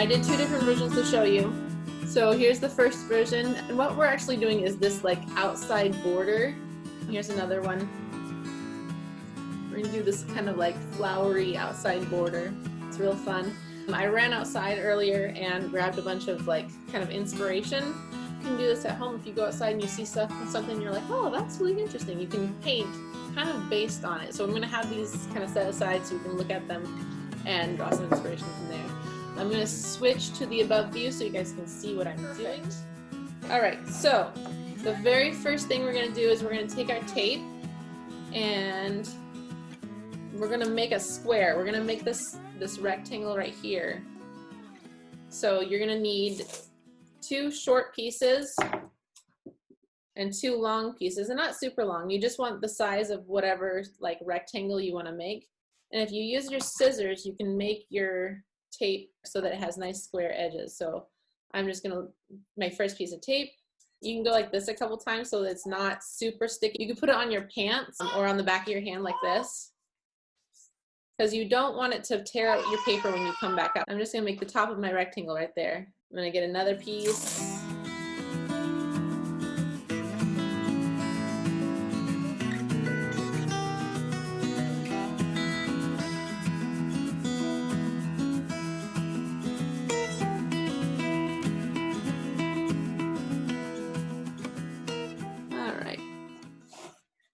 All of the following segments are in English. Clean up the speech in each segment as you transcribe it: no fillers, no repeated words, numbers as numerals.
did two different versions to show you. So here's the first version, and what we're actually doing is this like outside border. Here's another one. We're gonna do this kind of like flowery outside border. It's real fun. I ran outside earlier and grabbed a bunch of like kind of inspiration. You can do this at home if you go outside and you see something you're like, oh, that's really interesting. You can paint kind of based on it. So I'm gonna have these kind of set aside so you can look at them and draw some inspiration from there. I'm gonna switch to the above view so you guys can see what I'm doing. All right, so the very first thing we're gonna do is we're gonna take our tape and we're gonna make a square. We're gonna make this rectangle right here. So you're gonna need 2 short pieces and 2 long pieces, and not super long. You just want the size of whatever like rectangle you wanna make. And if you use your scissors, you can make your tape so that it has nice square edges. So I'm just gonna, my first piece of tape, you can go like this a couple times so that it's not super sticky. You can put it on your pants or on the back of your hand like this, because you don't want it to tear out your paper when you come back up. I'm just gonna make the top of my rectangle right there. I'm gonna get another piece.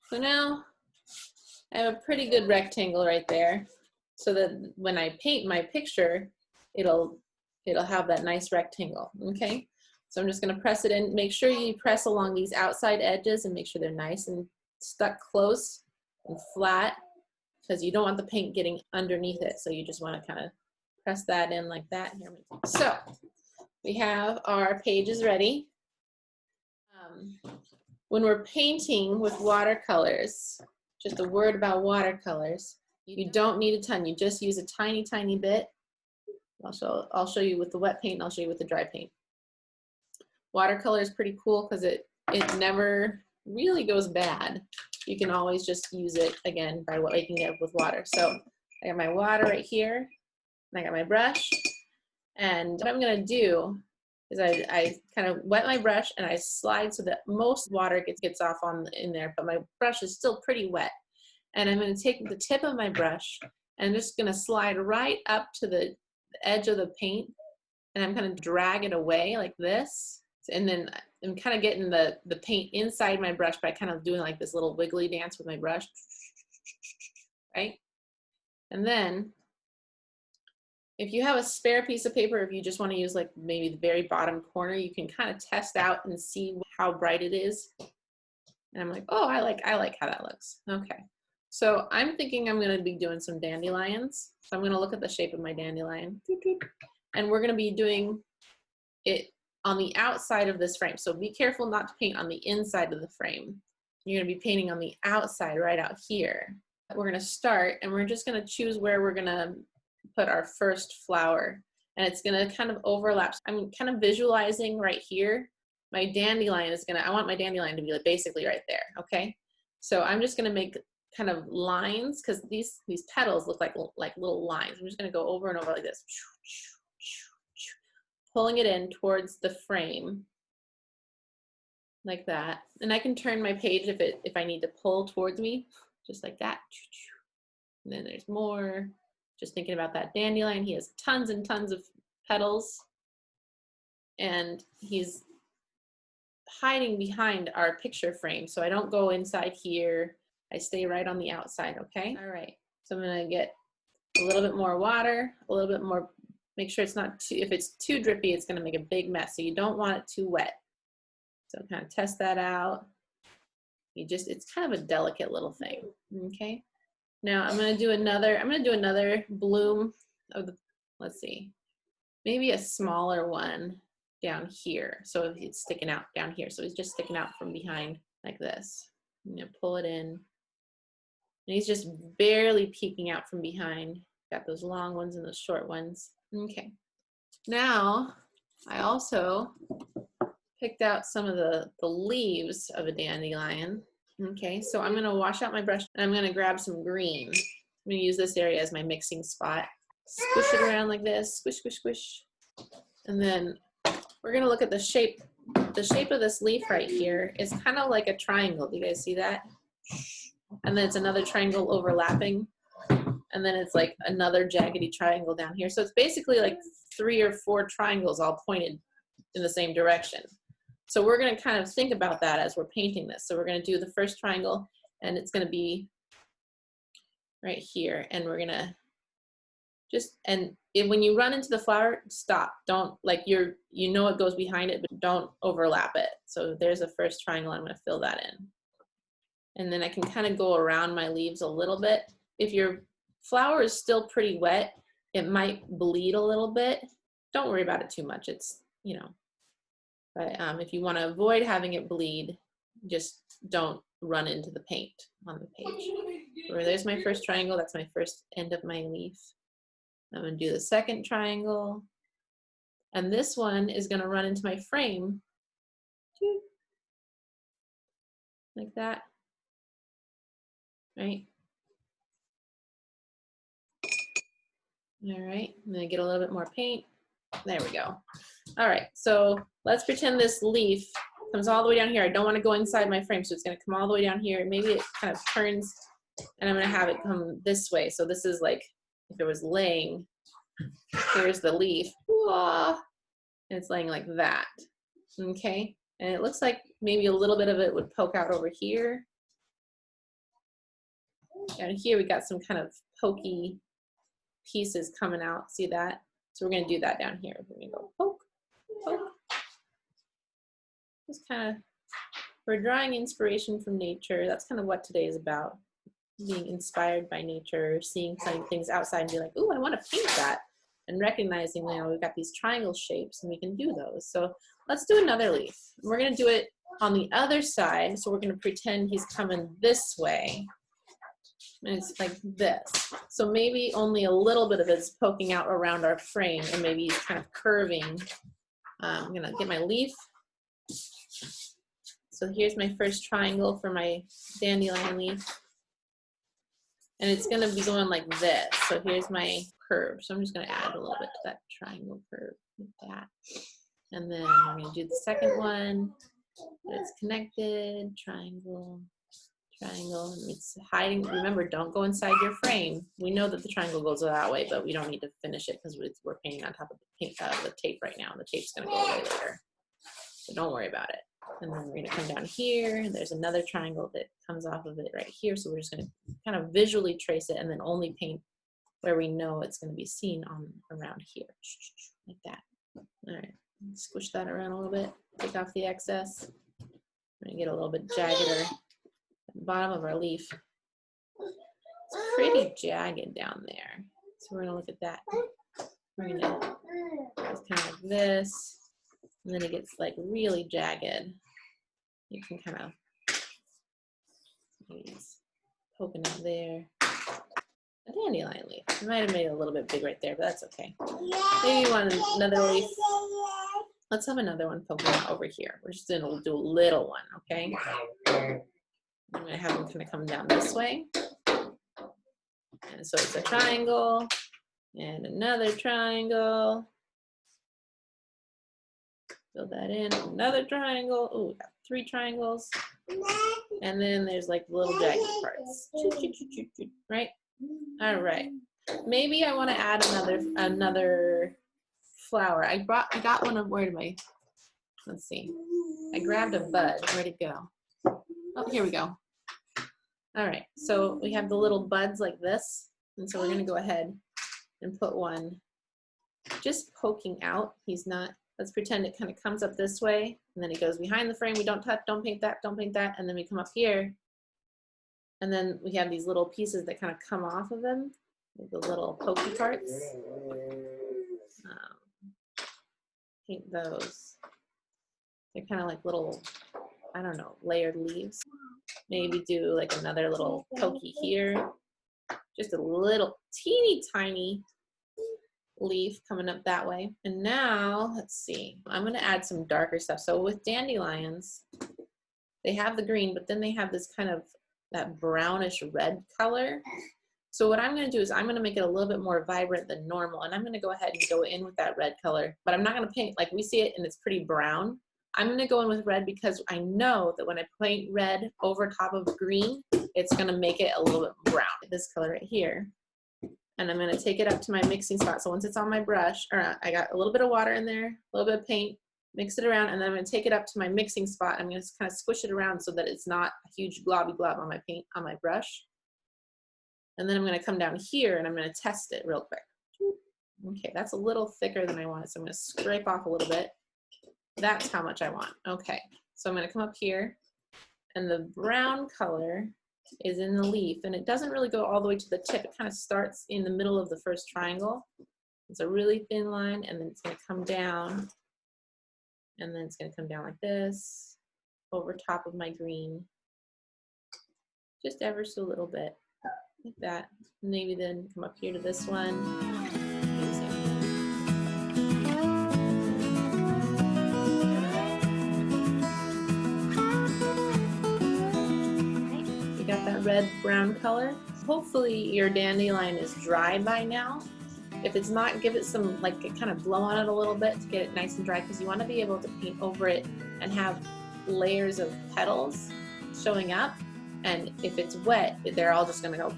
So now I have a pretty good rectangle right there, so that when I paint my picture, it'll have that nice rectangle, okay? So I'm just gonna press it in. Make sure you press along these outside edges and make sure they're nice and stuck close and flat, because you don't want the paint getting underneath it. So you just wanna kind of press that in like that. Here. So we have our pages ready. When we're painting with watercolors, just a word about watercolors, you don't need a ton. You just use a tiny, tiny bit. I'll show you with the wet paint, and I'll show you with the dry paint. Watercolor is pretty cool because it never really goes bad. You can always just use it again by making it with water. So I got my water right here, and I got my brush. And what I'm gonna do is I kind of wet my brush and I slide so that most water gets off in there, but my brush is still pretty wet. And I'm going to take the tip of my brush and I'm just going to slide right up to the edge of the paint, and I'm going to drag it away like this. And then I'm kind of getting the paint inside my brush by kind of doing like this little wiggly dance with my brush, right? And then if you have a spare piece of paper, if you just want to use like maybe the very bottom corner, you can kind of test out and see how bright it is. And I'm like, oh, I like how that looks. Okay. So I'm thinking I'm going to be doing some dandelions. So I'm going to look at the shape of my dandelion. And we're going to be doing it on the outside of this frame. So be careful not to paint on the inside of the frame. You're going to be painting on the outside right out here. We're going to start, and we're just going to choose where we're going to put our first flower, and it's going to kind of overlap. I'm kind of visualizing right here. My dandelion is I want my dandelion to be like basically right there, okay? So I'm just going to make kind of lines, because these petals look like little lines. I'm just going to go over and over like this, pulling it in towards the frame like that. And I can turn my page if I need to pull towards me, just like that. And then there's more. Just thinking about that dandelion. He has tons and tons of petals, and he's hiding behind our picture frame. So I don't go inside here. I stay right on the outside, okay? All right, so I'm gonna get a little bit more water, a little bit more, make sure it's not too, if it's too drippy, it's gonna make a big mess. So you don't want it too wet. So kind of test that out. It's kind of a delicate little thing, okay? Now I'm gonna do another bloom of the, let's see, maybe a smaller one down here. So it's sticking out down here. So he's just sticking out from behind like this. I'm gonna pull it in. And he's just barely peeking out from behind. Got those long ones and those short ones. Okay. Now I also picked out some of the leaves of a dandelion. Okay, so I'm gonna wash out my brush and I'm gonna grab some green. I'm gonna use this area as my mixing spot. Squish it around like this, squish, squish, squish. And then we're gonna look at the shape. The shape of this leaf right here is kind of like a triangle. Do you guys see that? And then it's another triangle overlapping. And then it's like another jaggedy triangle down here. So it's basically like 3 or 4 triangles all pointed in the same direction. So we're gonna kind of think about that as we're painting this. So we're gonna do the first triangle, and it's gonna be right here. And we're gonna just, and when you run into the flower, stop. Don't, like, you know it goes behind it, but don't overlap it. So there's the first triangle. I'm gonna fill that in. And then I can kind of go around my leaves a little bit. If your flower is still pretty wet, it might bleed a little bit. Don't worry about it too much. It's, you know, but if you want to avoid having it bleed, just don't run into the paint on the page. So there's my first triangle. That's my first end of my leaf. I'm going to do the second triangle. And this one is going to run into my frame. Like that. Right? All right, I'm gonna get a little bit more paint. There we go. All right, so let's pretend this leaf comes all the way down here. I don't want to go inside my frame, so it's gonna come all the way down here. Maybe it kind of turns, and I'm gonna have it come this way. So this is like, if it was laying, here's the leaf, and it's laying like that, okay? And it looks like maybe a little bit of it would poke out over here. Down here we got some kind of pokey pieces coming out, see that? So we're gonna do that down here. We're gonna go poke, poke. Just kind of, we're drawing inspiration from nature. That's kind of what today is about. Being inspired by nature, seeing some things outside and be like, ooh, I wanna paint that. And recognizing, you know, we've got these triangle shapes and we can do those. So let's do another leaf. We're gonna do it on the other side. So we're gonna pretend he's coming this way. And it's like this. So maybe only a little bit of it is poking out around our frame, and maybe he's kind of curving. I'm gonna get my leaf. So here's my first triangle for my dandelion leaf. And it's gonna be going like this. So here's my curve. So I'm just gonna add a little bit to that triangle curve like that. And then I'm gonna do the second one. It's connected, triangle. Triangle, it's hiding. Remember, don't go inside your frame. We know that the triangle goes that way, but we don't need to finish it because we're painting on top of the tape right now. The tape's gonna go away later, so don't worry about it. And then we're gonna come down here, and there's another triangle that comes off of it right here. So we're just gonna kind of visually trace it, and then only paint where we know it's gonna be seen on around here, like that. All right, squish that around a little bit. Take off the excess. We're gonna get a little bit jaggeder. Bottom of our leaf. It's pretty jagged down there. So we're gonna look at that. We're gonna, it's kind of like this, and then it gets like really jagged. You can kind of, maybe it's poking out there. A dandelion leaf. I might have made it a little bit big right there, but that's okay. Maybe you want another leaf. Let's have another one poking out over here. We're just gonna do a little one, okay? I'm going to have them kind of come down this way. And so it's a triangle and another triangle. Fill that in, another triangle. Oh, we got 3 triangles. And then there's like little jagged parts. Right? All right. Maybe I want to add another flower. I got one of, where did my, let's see. I grabbed a bud. Where'd it go? Oh, here we go. All right, so we have the little buds like this. And so we're gonna go ahead and put one just poking out. He's not, let's pretend it kind of comes up this way, and then it goes behind the frame. We don't touch, don't paint that, don't paint that. And then we come up here, and then we have these little pieces that kind of come off of them, like the little pokey parts. Paint those. They're kind of like little, I don't know, layered leaves. Maybe do like another little pokey here. Just a little teeny tiny leaf coming up that way. And now, let's see, I'm gonna add some darker stuff. So with dandelions, they have the green, but then they have this kind of that brownish red color. So what I'm gonna do is I'm gonna make it a little bit more vibrant than normal, and I'm gonna go ahead and go in with that red color, but I'm not gonna paint, like we see it and it's pretty brown. I'm gonna go in with red because I know that when I paint red over top of green, it's gonna make it a little bit brown. This color right here. And I'm gonna take it up to my mixing spot. So once it's on my brush, or I got a little bit of water in there, a little bit of paint, mix it around, and then I'm gonna take it up to my mixing spot. I'm gonna kind of squish it around so that it's not a huge globby glob on my paint, on my brush. And then I'm gonna come down here and I'm gonna test it real quick. Okay, that's a little thicker than I want, so I'm gonna scrape off a little bit. That's how much I want. Okay, so I'm gonna come up here, and the brown color is in the leaf, and it doesn't really go all the way to the tip. It kind of starts in the middle of the first triangle. It's a really thin line, and then it's gonna come down, and then it's gonna come down like this, over top of my green, just ever so little bit, like that. Maybe then come up here to this one. You got that red brown color. Hopefully your dandelion is dry by now. If it's not, give it some, like, kind of blow on it a little bit to get it nice and dry, because you want to be able to paint over it and have layers of petals showing up. And if it's wet, they're all just gonna go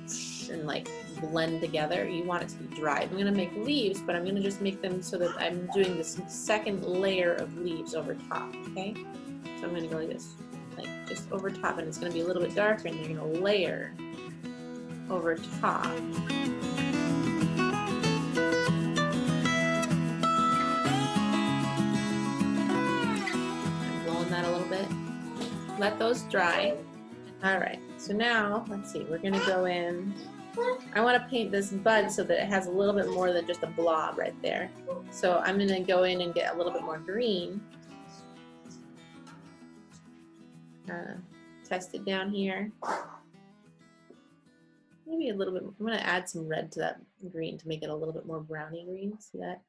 and like blend together. You want it to be dry. I'm gonna make leaves, but I'm gonna just make them so that I'm doing this second layer of leaves over top, okay? So I'm gonna go like this, like just over top, and it's gonna be a little bit darker, and you're gonna layer over top. I'm blowing that a little bit. Let those dry. All right, so now, let's see, we're gonna go in. I wanna paint this bud so that it has a little bit more than just a blob right there. So I'm gonna go in and get a little bit more green. Test it down here. Maybe a little bit, I'm gonna add some red to that green to make it a little bit more browny green. See that?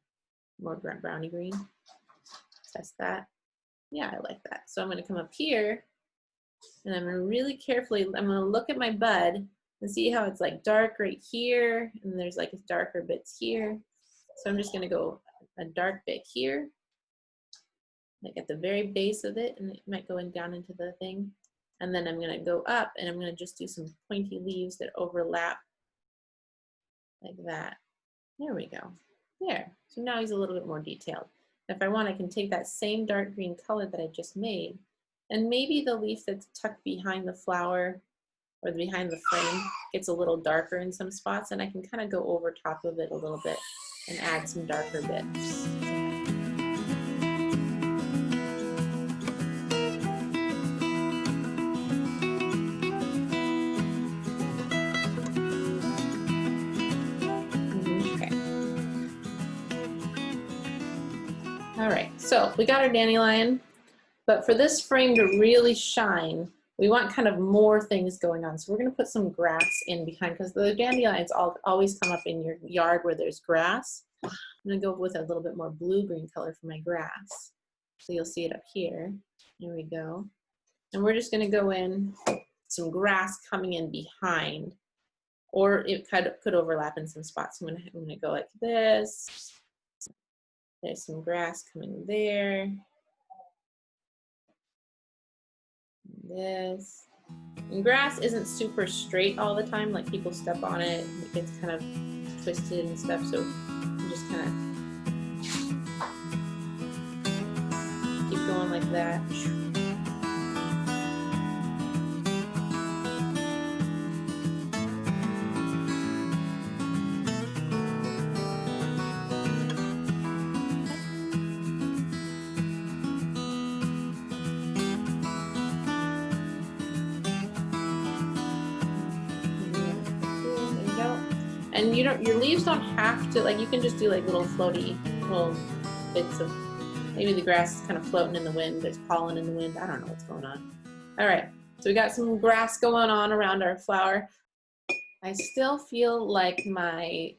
More browny green. Test that. Yeah, I like that. So I'm gonna come up here, and I'm gonna really carefully, I'm gonna look at my bud and see how it's like dark right here, and there's like darker bits here. So I'm just gonna go a dark bit here, like at the very base of it, and it might go in down into the thing. And then I'm gonna go up, and I'm gonna just do some pointy leaves that overlap like that. There we go. There. So now he's a little bit more detailed. If I want, I can take that same dark green color that I just made, and maybe the leaf that's tucked behind the flower or behind the frame gets a little darker in some spots, and I can kind of go over top of it a little bit and add some darker bits. All right, so we got our dandelion, but for this frame to really shine, we want kind of more things going on. So we're gonna put some grass in behind, because the dandelions always come up in your yard where there's grass. I'm gonna go with a little bit more blue-green color for my grass. So you'll see it up here. There we go. And we're just gonna go in some grass coming in behind, or it could overlap in some spots. I'm gonna go like this. There's some grass coming there. This. And grass isn't super straight all the time, like people step on it, and it gets kind of twisted and stuff, so I'm just kind of keep going like that. And your leaves don't have to, like, you can just do like little floaty little bits of, maybe the grass is kind of floating in the wind, there's pollen in the wind, I don't know what's going on. All right, so we got some grass going on around our flower. I still feel like my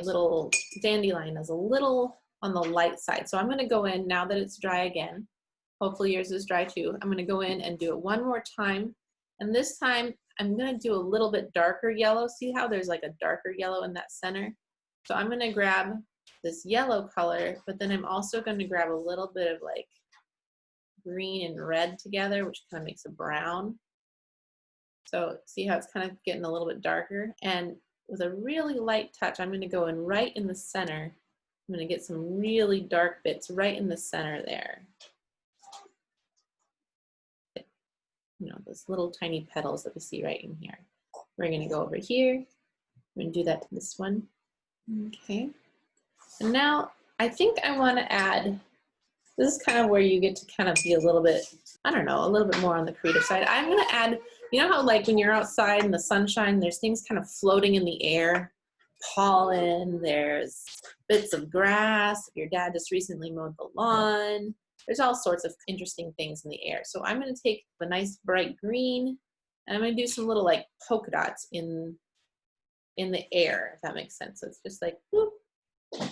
little dandelion is a little on the light side. So I'm gonna go in, now that it's dry again, hopefully yours is dry too, I'm gonna go in and do it one more time. And this time, I'm gonna do a little bit darker yellow. See how there's like a darker yellow in that center? So I'm gonna grab this yellow color, but then I'm also gonna grab a little bit of like green and red together, which kind of makes a brown. So see how it's kind of getting a little bit darker? And with a really light touch, I'm gonna go in right in the center. I'm gonna get some really dark bits right in the center there. You know, those little tiny petals that we see right in here. We're gonna go over here. I'm gonna do that to this one. Okay. And now I think I wanna add, this is kind of where you get to kind of be a little bit, I don't know, a little bit more on the creative side. I'm gonna add, you know how like when you're outside in the sunshine, there's things kind of floating in the air, pollen, there's bits of grass, your dad just recently mowed the lawn, there's all sorts of interesting things in the air. So I'm gonna take a nice bright green, and I'm gonna do some little like polka dots in the air, if that makes sense. So it's just like, whoop,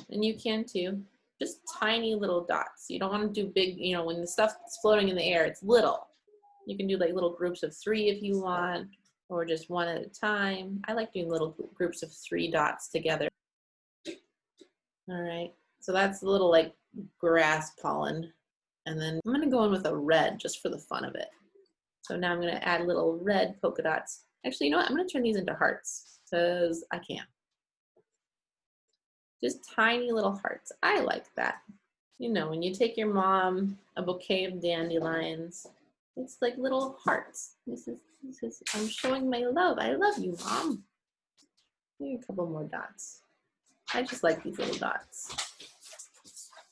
and you can too. Just tiny little dots. You don't want to do big, you know, when the stuff's floating in the air, it's little. You can do like little groups of 3 if you want, or just 1 at a time. I like doing little groups of 3 dots together. All right, so that's a little like grass pollen. And then I'm gonna go in with a red just for the fun of it. So now I'm gonna add little red polka dots. Actually, you know what? I'm gonna turn these into hearts because I can. Just tiny little hearts. I like that. You know, when you take your mom a bouquet of dandelions, it's like little hearts. This is, I'm showing my love. I love you, Mom. Maybe a couple more dots. I just like these little dots.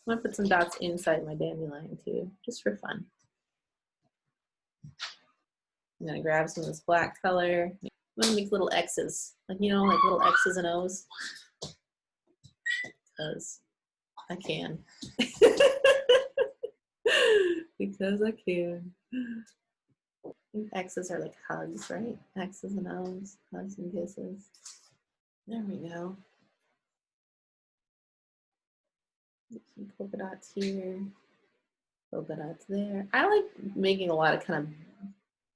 I'm gonna put some dots inside my dandelion too, just for fun. I'm gonna grab some of this black color. I'm gonna make little X's, like, you know, like little X's and O's. Because I can. Because I can. I think X's are like hugs, right? X's and O's, hugs and kisses. There we go. Some polka dots here, polka dots there. I like making a lot of kind of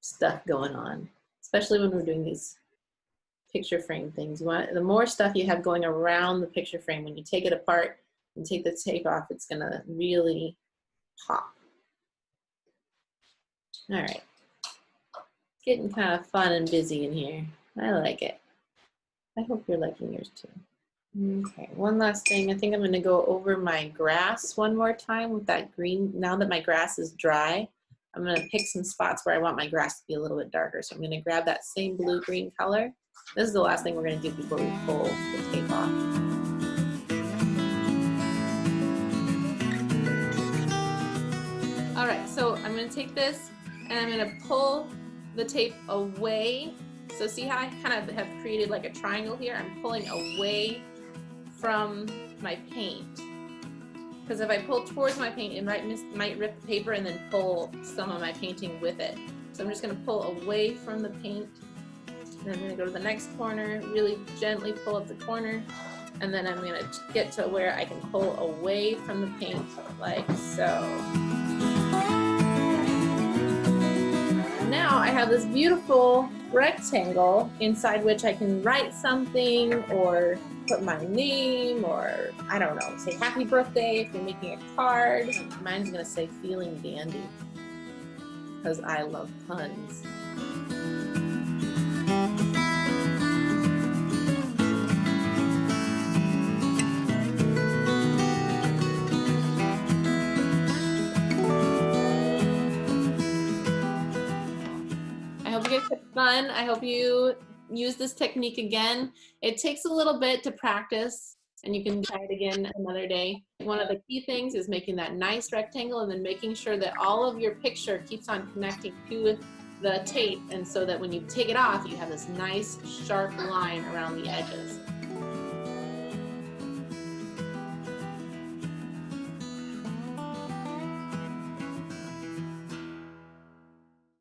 stuff going on, especially when we're doing these picture frame things. You want, the more stuff you have going around the picture frame, when you take it apart and take the tape off, it's gonna really pop. All right, getting kind of fun and busy in here. I like it. I hope you're liking yours too. Okay, one last thing. I think I'm gonna go over my grass one more time with that green. Now that my grass is dry, I'm gonna pick some spots where I want my grass to be a little bit darker. So I'm gonna grab that same blue-green color. This is the last thing we're gonna do before we pull the tape off. All right, so I'm gonna take this and I'm gonna pull the tape away. So see how I kind of have created like a triangle here? I'm pulling away from my paint. Because if I pull towards my paint, it might rip the paper and then pull some of my painting with it. So I'm just gonna pull away from the paint. And I'm gonna go to the next corner, really gently pull up the corner. And then I'm gonna get to where I can pull away from the paint like so. Now I have this beautiful rectangle inside which I can write something or put my name, or I don't know, say happy birthday if you're making a card. Mine's gonna say feeling dandy because I love puns. I hope you guys had fun. I hope you use this technique again. It takes a little bit to practice, and you can try it again another day. One of the key things is making that nice rectangle and then making sure that all of your picture keeps on connecting to the tape, and so that when you take it off, you have this nice sharp line around the edges.